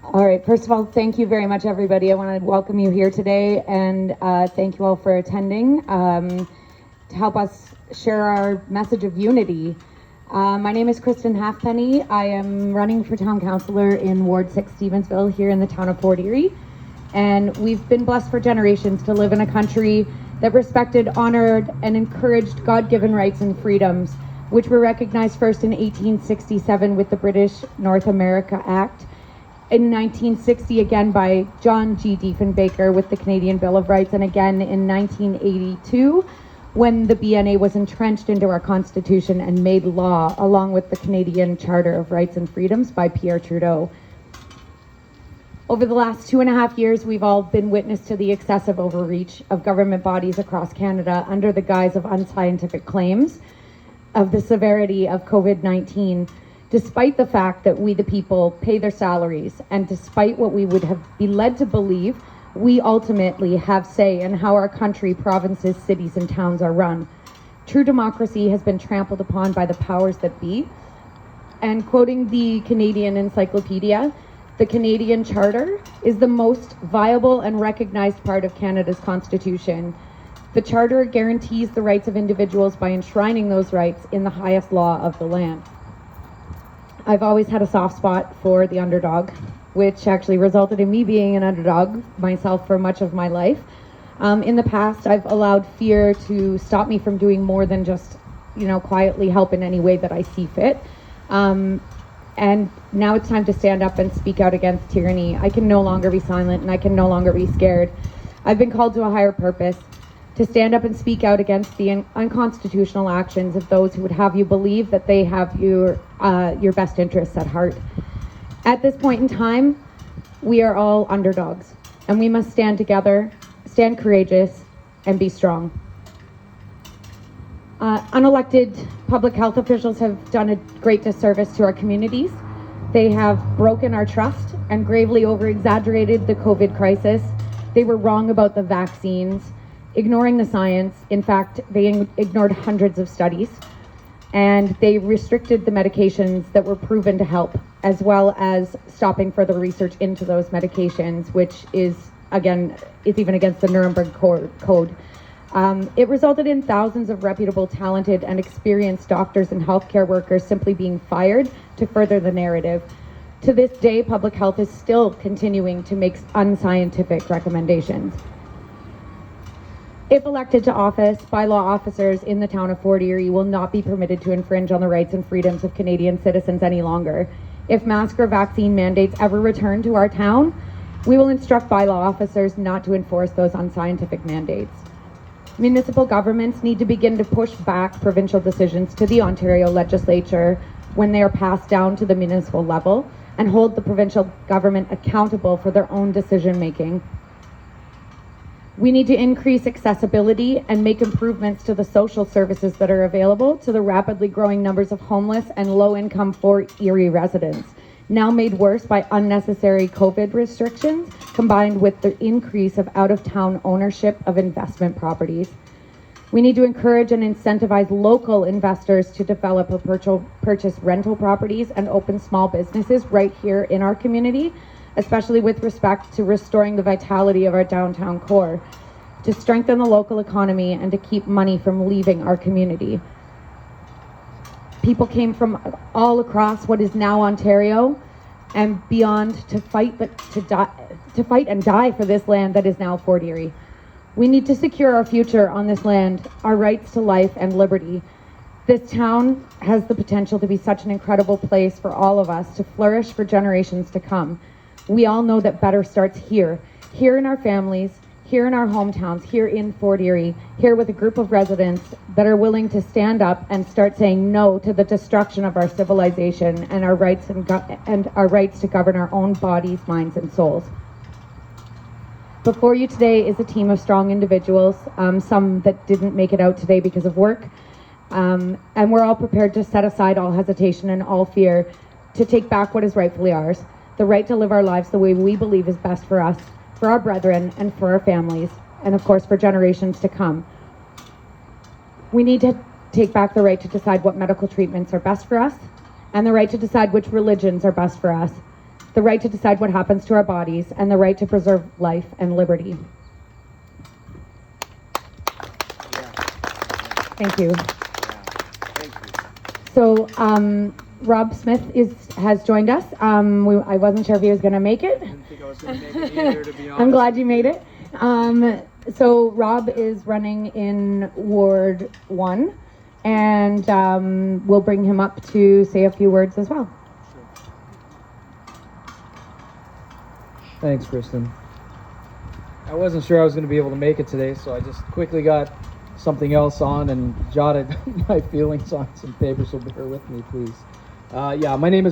All right, first of all, thank you very much, everybody. I want to welcome you here today, and thank you all for attending to help us share our message of unity. My name is Kristen Halfpenny. I am running for town councillor in Ward 6, Stevensville, here in the town of Fort Erie. And we've been blessed for generations to live in a country that respected, honored, and encouraged God-given rights and freedoms, which were recognized first in 1867 with the British North America Act, in 1960 again by John G. Diefenbaker with the Canadian Bill of Rights, and again in 1982 when the BNA was entrenched into our Constitution and made law, along with the Canadian Charter of Rights and Freedoms by Pierre Trudeau. Over the last 2.5 years, we've all been witness to the excessive overreach of government bodies across Canada under the guise of unscientific claims of the severity of COVID-19, despite the fact that we, the people, pay their salaries, and despite what we would be led to believe, we ultimately have say in how our country, provinces, cities, and towns are run. True democracy has been trampled upon by the powers that be. And quoting the Canadian Encyclopedia, the Canadian Charter is the most viable and recognized part of Canada's Constitution. The Charter guarantees the rights of individuals by enshrining those rights in the highest law of the land. I've always had a soft spot for the underdog, which actually resulted in me being an underdog myself for much of my life. In the past, I've allowed fear to stop me from doing more than just, quietly help in any way that I see fit. And now it's time to stand up and speak out against tyranny. I can no longer be silent, and I can no longer be scared. I've been called to a higher purpose, to stand up and speak out against the unconstitutional actions of those who would have you believe that they have your best interests at heart. At this point in time, we are all underdogs, and we must stand together, stand courageous, and be strong. Unelected public health officials have done a great disservice to our communities. They have broken our trust and gravely over-exaggerated the COVID crisis. They were wrong about the vaccines, ignoring the science. In fact, they ignored hundreds of studies, and they restricted the medications that were proven to help, as well as stopping further research into those medications, which is even against the Nuremberg Code. It resulted in thousands of reputable, talented, and experienced doctors and healthcare workers simply being fired to further the narrative. To this day, public health is still continuing to make unscientific recommendations. If elected to office, bylaw officers in the town of Fort Erie will not be permitted to infringe on the rights and freedoms of Canadian citizens any longer. If mask or vaccine mandates ever return to our town, we will instruct bylaw officers not to enforce those unscientific mandates. Municipal governments need to begin to push back provincial decisions to the Ontario legislature when they are passed down to the municipal level, and hold the provincial government accountable for their own decision-making. We need to increase accessibility and make improvements to the social services that are available to the rapidly growing numbers of homeless and low-income Fort Erie residents, now made worse by unnecessary COVID restrictions, combined with the increase of out-of-town ownership of investment properties. We need to encourage and incentivize local investors to develop or purchase rental properties and open small businesses right here in our community, especially with respect to restoring the vitality of our downtown core, to strengthen the local economy and to keep money from leaving our community. People came from all across what is now Ontario and beyond to fight and die for this land that is now Fort Erie. We need to secure our future on this land, our rights to life and liberty. This town has the potential to be such an incredible place for all of us to flourish for generations to come. We all know that better starts here in our families, here in our hometowns, here in Fort Erie, here with a group of residents that are willing to stand up and start saying no to the destruction of our civilization and our rights and our rights to govern our own bodies, minds, and souls. Before you today is a team of strong individuals, some that didn't make it out today because of work, and we're all prepared to set aside all hesitation and all fear to take back what is rightfully ours, the right to live our lives the way we believe is best for us, for our brethren, and for our families, and of course for generations to come. We need to take back the right to decide what medical treatments are best for us, and the right to decide which religions are best for us. the right to decide what happens to our bodies, and the right to preserve life and liberty. Thank you. So, Rob Smith has joined us. I wasn't sure if he was going to make it. I didn't think I was going to make it either, to be honest. I'm glad you made it. So Rob is running in Ward 1, and we'll bring him up to say a few words as well. Thanks, Kristen. I wasn't sure I was going to be able to make it today, so I just quickly got something else on and jotted my feelings on some paper, so bear with me, please. Yeah, my name is